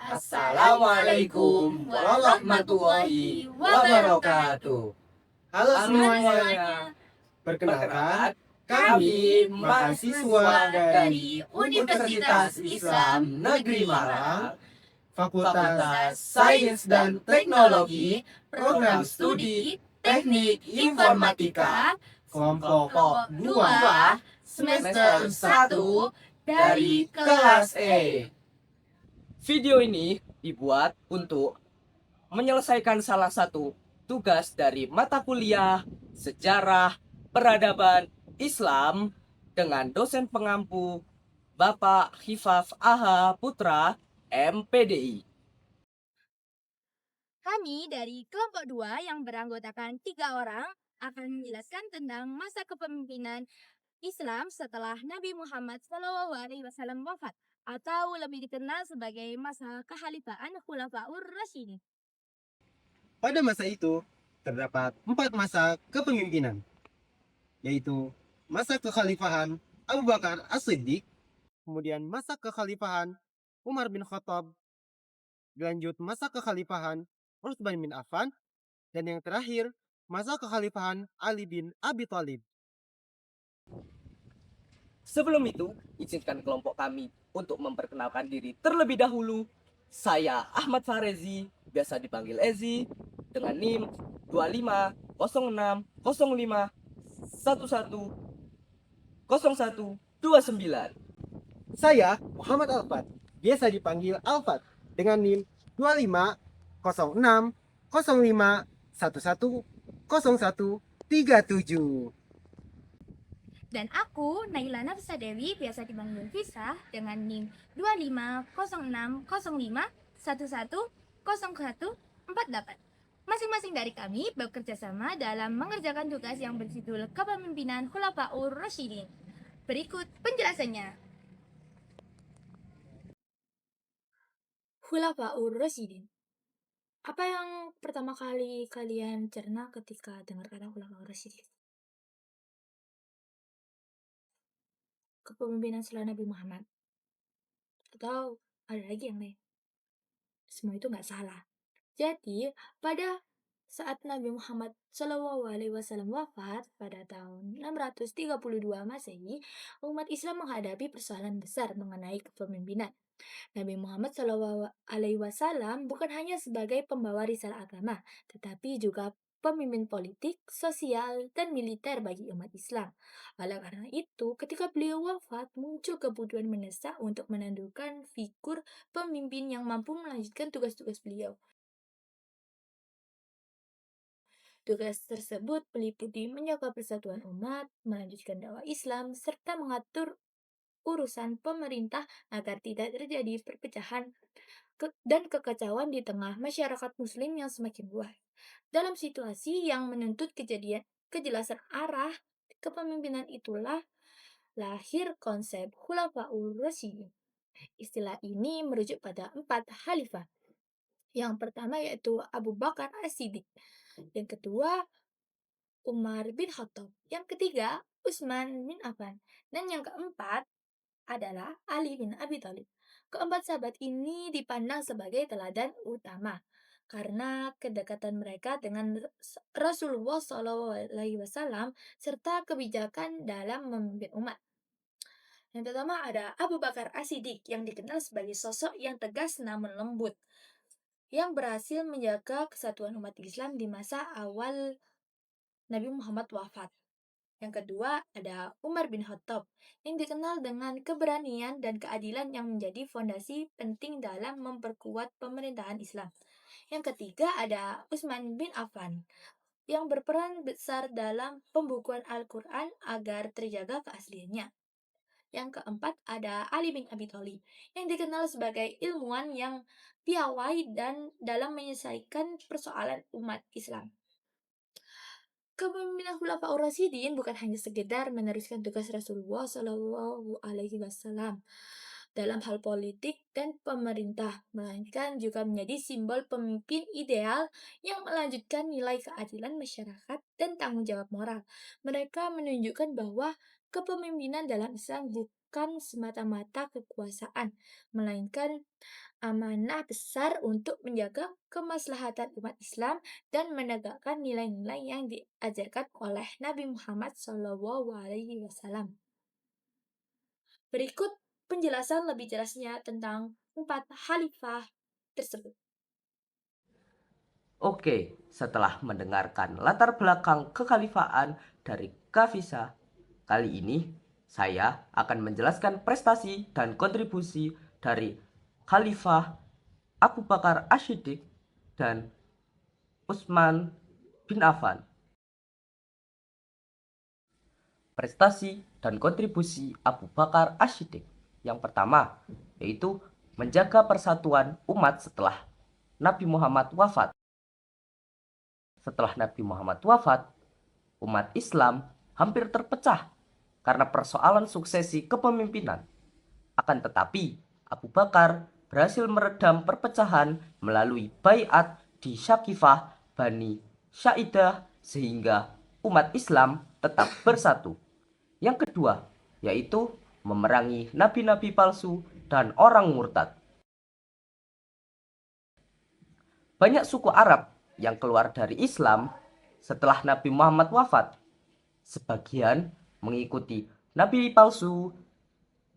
Assalamualaikum warahmatullahi wabarakatuh. Halo Semuanya, perkenalkan kami mahasiswa dari Universitas Islam Negeri Malang, Fakultas Fakultas Sains dan Teknologi, Program Studi Teknik Informatika, kelompok 2, semester 1 dari kelas E. Video ini dibuat untuk menyelesaikan salah satu tugas dari mata kuliah Sejarah Peradaban Islam dengan dosen pengampu Bapak Hifaf Aha Putra, MPDI. Kami dari kelompok 2 yang beranggotakan 3 orang akan menjelaskan tentang masa kepemimpinan Islam setelah Nabi Muhammad SAW wafat, atau lebih dikenal sebagai masa kekhalifahan Khulafaur Rasyidin. Pada masa itu, terdapat 4 masa kepemimpinan, yaitu masa kekhalifahan Abu Bakar As-Siddiq, kemudian masa kekhalifahan Umar bin Khattab, dilanjut masa kekhalifahan Utsman bin Affan, dan yang terakhir masa kekhalifahan Ali bin Abi Thalib. Sebelum itu, izinkan kelompok kami untuk memperkenalkan diri terlebih dahulu. Saya Ahmad Farezi, biasa dipanggil Ezi, dengan NIM 250605110129. Saya Muhammad Alfat, biasa dipanggil Alfat, dengan NIM 250605110137. Dan aku, Naila Nafsa Dewi, biasa dipanggil Visa, dengan NIM 250605110148. Masing-masing dari kami bekerja sama dalam mengerjakan tugas yang berjudul Kepemimpinan Khulafaur Rasyidin. Berikut penjelasannya. Khulafaur Rasyidin. Apa yang pertama kali kalian cerna ketika dengar kata Khulafaur Rasyidin? Kepemimpinan setelah Nabi Muhammad. Atau ada lagi yang lain? Semua itu nggak salah. Jadi, pada saat Nabi Muhammad SAW wafat pada tahun 632 Masehi, umat Islam menghadapi persoalan besar mengenai kepemimpinan. Nabi Muhammad SAW bukan hanya sebagai pembawa risalah agama, tetapi juga pemimpin politik, sosial, dan militer bagi umat Islam. Oleh karena itu, ketika beliau wafat, muncul kebutuhan mendesak untuk menentukan figur pemimpin yang mampu melanjutkan tugas-tugas beliau. Tugas tersebut meliputi menjaga persatuan umat, melanjutkan dakwah Islam, serta mengatur urusan pemerintah agar tidak terjadi perpecahan dan kekacauan di tengah masyarakat muslim yang semakin luas. Dalam situasi yang menuntut kejelasan arah kepemimpinan itulah lahir konsep Khulafaur Rasyidin. Istilah ini merujuk pada 4 khalifah. Yang pertama yaitu Abu Bakar As-Siddiq. Yang kedua, Umar bin Khattab. Yang ketiga, Utsman bin Affan. Dan yang keempat adalah Ali bin Abi Thalib. Keempat sahabat ini dipandang sebagai teladan utama karena kedekatan mereka dengan Rasulullah SAW serta kebijakan dalam memimpin umat. Yang pertama ada Abu Bakar As-Siddiq yang dikenal sebagai sosok yang tegas namun lembut, yang berhasil menjaga kesatuan umat Islam di masa awal Nabi Muhammad wafat. Yang kedua ada Umar bin Khattab yang dikenal dengan keberanian dan keadilan yang menjadi fondasi penting dalam memperkuat pemerintahan Islam. Yang ketiga ada Utsman bin Affan yang berperan besar dalam pembukuan Al-Quran agar terjaga keasliannya. Yang keempat ada Ali bin Abi Thalib yang dikenal sebagai ilmuwan yang piawai dan dalam menyelesaikan persoalan umat Islam. Kepemimpinan Khulafaur Rasyidin bukan hanya sekedar meneruskan tugas Rasulullah SAW dalam hal politik dan pemerintah, melainkan juga menjadi simbol pemimpin ideal yang melanjutkan nilai keadilan masyarakat dan tanggung jawab moral. Mereka menunjukkan bahwa kepemimpinan dalam Islam bukan bukan semata-mata kekuasaan, melainkan amanah besar untuk menjaga kemaslahatan umat Islam dan menegakkan nilai-nilai yang diajarkan oleh Nabi Muhammad SAW. Berikut penjelasan lebih jelasnya tentang 4 khalifah tersebut. Oke, setelah mendengarkan latar belakang kekhalifahan dari Kafisa, kali ini saya akan menjelaskan prestasi dan kontribusi dari Khalifah Abu Bakar As-Siddiq dan Utsman bin Affan. Prestasi dan kontribusi Abu Bakar As-Siddiq. Yang pertama, yaitu menjaga persatuan umat setelah Nabi Muhammad wafat. Setelah Nabi Muhammad wafat, umat Islam hampir terpecah karena persoalan suksesi kepemimpinan. Akan tetapi, Abu Bakar berhasil meredam perpecahan melalui baiat di Syakifah Bani Syaidah sehingga umat Islam tetap bersatu. Yang kedua, yaitu memerangi nabi-nabi palsu dan orang murtad. Banyak suku Arab yang keluar dari Islam setelah Nabi Muhammad wafat. Sebagian mengikuti nabi palsu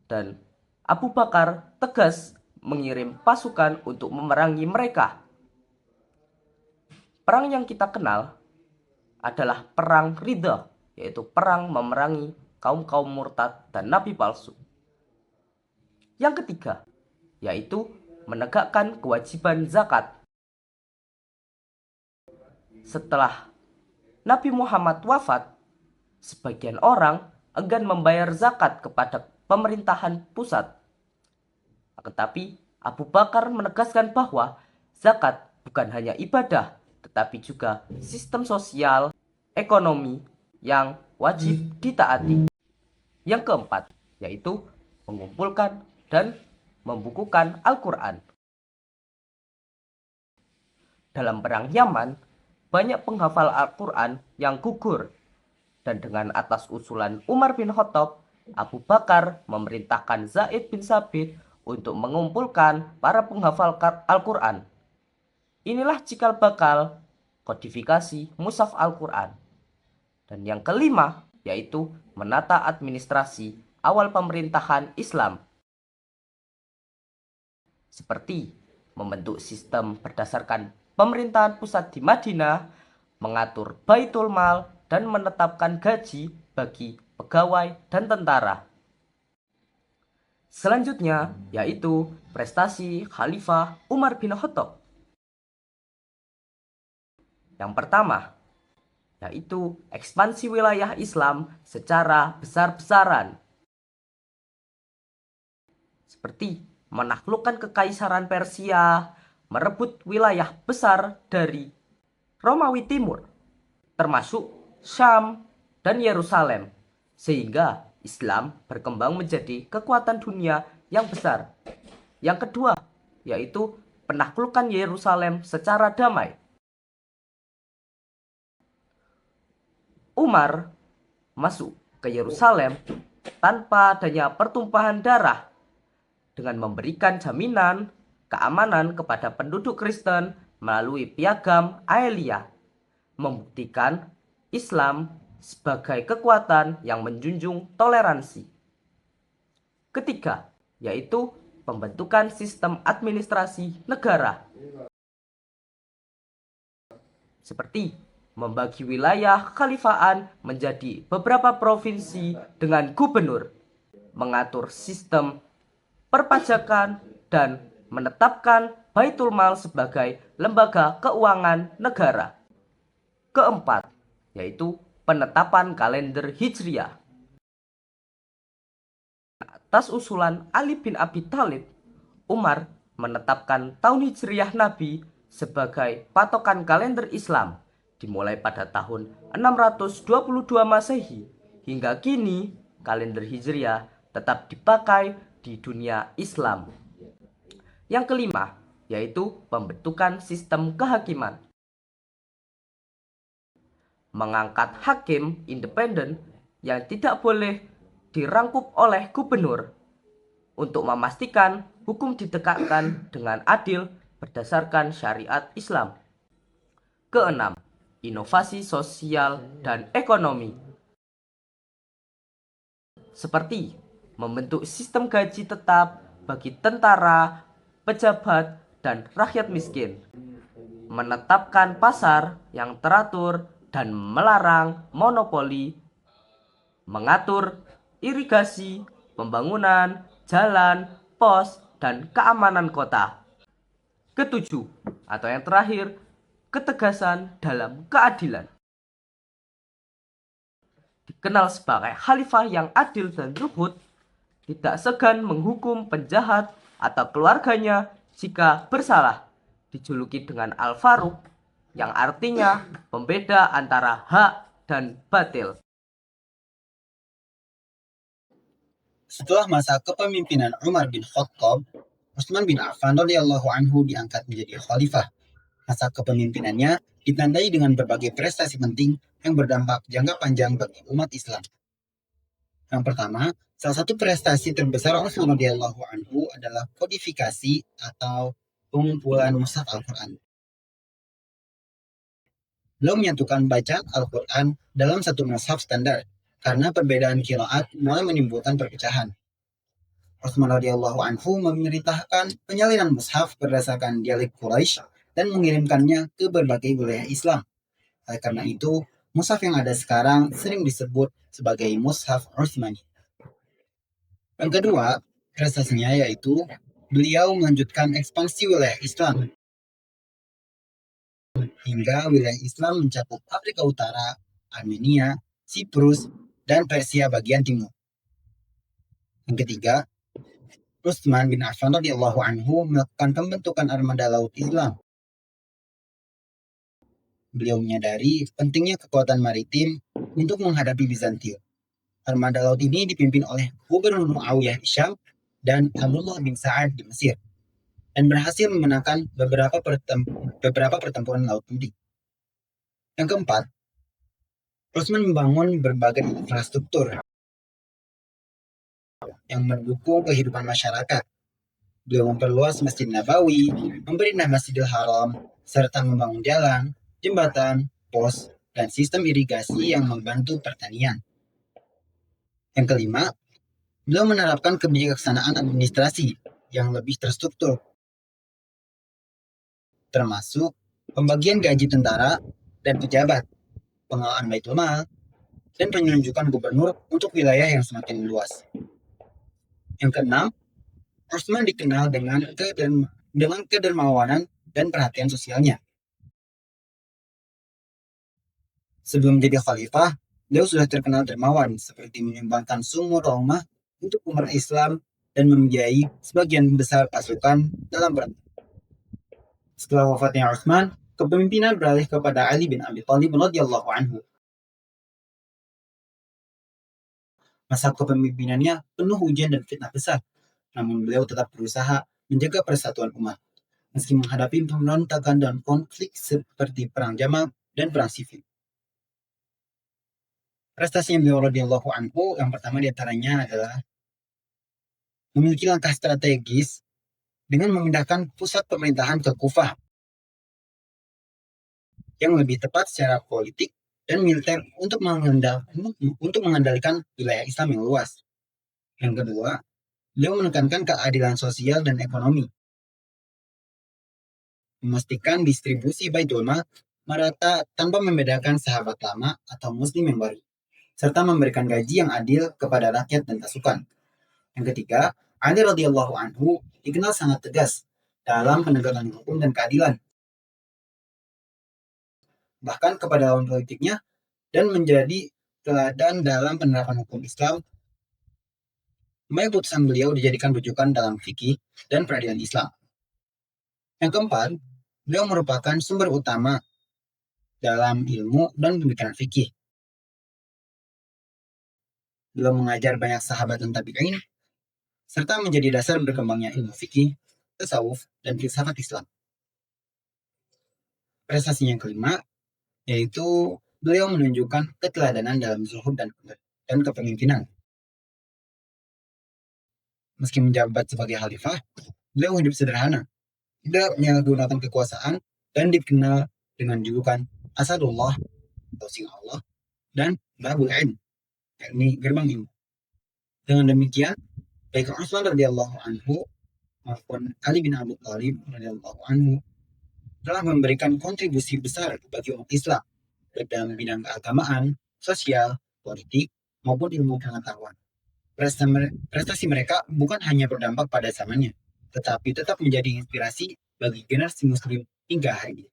dan Abu Bakar tegas mengirim pasukan untuk memerangi mereka. Perang yang kita kenal adalah perang Ridha, yaitu perang memerangi kaum-kaum murtad dan nabi palsu. Yang ketiga, yaitu menegakkan kewajiban zakat. Setelah Nabi Muhammad wafat, sebagian orang enggan membayar zakat kepada pemerintahan pusat. Tetapi Abu Bakar menegaskan bahwa zakat bukan hanya ibadah, tetapi juga sistem sosial, ekonomi yang wajib ditaati. Yang keempat, yaitu mengumpulkan dan membukukan Al-Quran. Dalam perang Yaman, banyak penghafal Al-Quran yang gugur. Dan dengan atas usulan Umar bin Khattab, Abu Bakar memerintahkan Zaid bin Sabit untuk mengumpulkan para penghafal Al-Quran. Inilah cikal bakal kodifikasi mushaf Al-Quran. Dan yang kelima, yaitu menata administrasi awal pemerintahan Islam. Seperti membentuk sistem berdasarkan pemerintahan pusat di Madinah, mengatur Baitul Mal, dan menetapkan gaji bagi pegawai dan tentara. Selanjutnya, yaitu prestasi Khalifah Umar bin Khattab. Yang pertama, yaitu ekspansi wilayah Islam secara besar-besaran. Seperti menaklukkan kekaisaran Persia, merebut wilayah besar dari Romawi Timur, termasuk Syam dan Yerusalem, sehingga Islam berkembang menjadi kekuatan dunia yang besar. Yang kedua, yaitu penaklukan Yerusalem secara damai. Umar masuk ke Yerusalem tanpa adanya pertumpahan darah dengan memberikan jaminan keamanan kepada penduduk Kristen melalui piagam Aelia, membuktikan Islam sebagai kekuatan yang menjunjung toleransi. Ketiga, yaitu pembentukan sistem administrasi negara. Seperti membagi wilayah kekhalifahan menjadi beberapa provinsi dengan gubernur, mengatur sistem perpajakan, dan menetapkan Baitul Mal sebagai lembaga keuangan negara. Keempat, yaitu penetapan kalender Hijriah. Atas usulan Ali bin Abi Thalib, Umar menetapkan tahun Hijriah Nabi sebagai patokan kalender Islam dimulai pada tahun 622 Masehi. Hingga kini, kalender Hijriah tetap dipakai di dunia Islam. Yang kelima, yaitu pembentukan sistem kehakiman. Mengangkat hakim independen yang tidak boleh dirangkup oleh gubernur untuk memastikan hukum ditegakkan dengan adil berdasarkan syariat Islam. Keenam, inovasi sosial dan ekonomi, seperti membentuk sistem gaji tetap bagi tentara, pejabat, dan rakyat miskin, menetapkan pasar yang teratur dan melarang monopoli, mengatur irigasi, pembangunan, jalan, pos, dan keamanan kota. Ketujuh, atau yang terakhir, ketegasan dalam keadilan. Dikenal sebagai khalifah yang adil dan luhut, tidak segan menghukum penjahat atau keluarganya jika bersalah. Dijuluki dengan Al-Faruq, yang artinya pembeda antara hak dan batil. Setelah masa kepemimpinan Umar bin Khattab, Utsman bin Affan radhiyallahu anhu diangkat menjadi khalifah. Masa kepemimpinannya ditandai dengan berbagai prestasi penting yang berdampak jangka panjang bagi umat Islam. Yang pertama, salah satu prestasi terbesar Utsman radhiyallahu anhu adalah kodifikasi atau pengumpulan mushaf Al-Quran. Beliau menyatukan bacaan Al-Quran dalam satu mushaf standar karena perbedaan qiraat mulai menimbulkan perpecahan. Utsman radhiyallahu anhu memerintahkan penyalinan mushaf berdasarkan dialek Quraisy dan mengirimkannya ke berbagai wilayah Islam. Oleh karena itu, mushaf yang ada sekarang sering disebut sebagai mushaf Utsmani. Yang kedua, prestasinya yaitu beliau melanjutkan ekspansi wilayah Islam hingga wilayah Islam mencakup Afrika Utara, Armenia, Siprus, dan Persia bagian timur. Yang ketiga, Utsman bin Affan radhiyallahu anhu melakukan pembentukan armada laut Islam. Beliau menyadari pentingnya kekuatan maritim untuk menghadapi Bizantium. Armada laut ini dipimpin oleh Gubernur Muawiyah di Syam dan Abdullah bin Sa'ad di Mesir, dan berhasil memenangkan beberapa pertempuran laut penting. Yang keempat, Utsman membangun berbagai infrastruktur yang mendukung kehidupan masyarakat. Beliau memperluas Masjid Nabawi, memberi nama Masjidil Haram, serta membangun jalan, jembatan, pos, dan sistem irigasi yang membantu pertanian. Yang kelima, beliau menerapkan kebijaksanaan administrasi yang lebih terstruktur, termasuk pembagian gaji tentara dan pejabat, pengelolaan Baitul Mal, dan penunjukan gubernur untuk wilayah yang semakin luas. Yang keenam, Utsman dikenal dengan kedermawanan dan perhatian sosialnya. Sebelum menjadi khalifah, beliau sudah terkenal dermawan, seperti menyumbangkan sumur rumah untuk umat Islam dan membiayai sebagian besar pasukan dalam perang. Setelah wafatnya Utsman, kepemimpinan beralih kepada Ali bin Abi Thalib radhiyallahu anhu. Masa kepemimpinannya penuh ujian dan fitnah besar, namun beliau tetap berusaha menjaga persatuan umat, meski menghadapi pemberontakan dan konflik seperti Perang Jamal dan Perang Sifin. Prestasinya beliau radhiyallahu anhu yang pertama diantaranya adalah memiliki langkah strategis dengan memindahkan pusat pemerintahan ke Kufah, yang lebih tepat secara politik dan militer untuk mengendalikan wilayah Islam yang luas. Yang kedua, beliau menekankan keadilan sosial dan ekonomi, memastikan distribusi Baitul Mal merata tanpa membedakan sahabat lama atau muslim yang baru, serta memberikan gaji yang adil kepada rakyat dan pasukan. Yang ketiga, Ali radhiyallahu anhu dikenal sangat tegas dalam penegakan hukum dan keadilan, bahkan kepada lawan politiknya, dan menjadi teladan dalam penerapan hukum Islam. Banyak putusan beliau dijadikan rujukan dalam fikih dan peradilan Islam. Yang keempat, beliau merupakan sumber utama dalam ilmu dan pemikiran fikih. Beliau mengajar banyak sahabat dan tabi'in, serta menjadi dasar berkembangnya ilmu fikih, tasawuf, dan filsafat Islam. Prestasinya yang kelima, yaitu beliau menunjukkan keteladanan dalam zuhud dan kepemimpinan. Meski menjabat sebagai khalifah, beliau hidup sederhana, tidak menyalahgunakan kekuasaan, dan dikenal dengan julukan Asadullah atau singa Allah dan Babul Ilm, yakni gerbang ilmu. Dengan demikian, baik Utsman radhiyallahu anhu maupun Ali bin Abi Thalib radhiyallahu anhu telah memberikan kontribusi besar bagi umat Islam baik dalam bidang keagamaan, sosial, politik, maupun ilmu pengetahuan. Prestasi mereka bukan hanya berdampak pada zamannya, tetapi tetap menjadi inspirasi bagi generasi muslim hingga hari ini.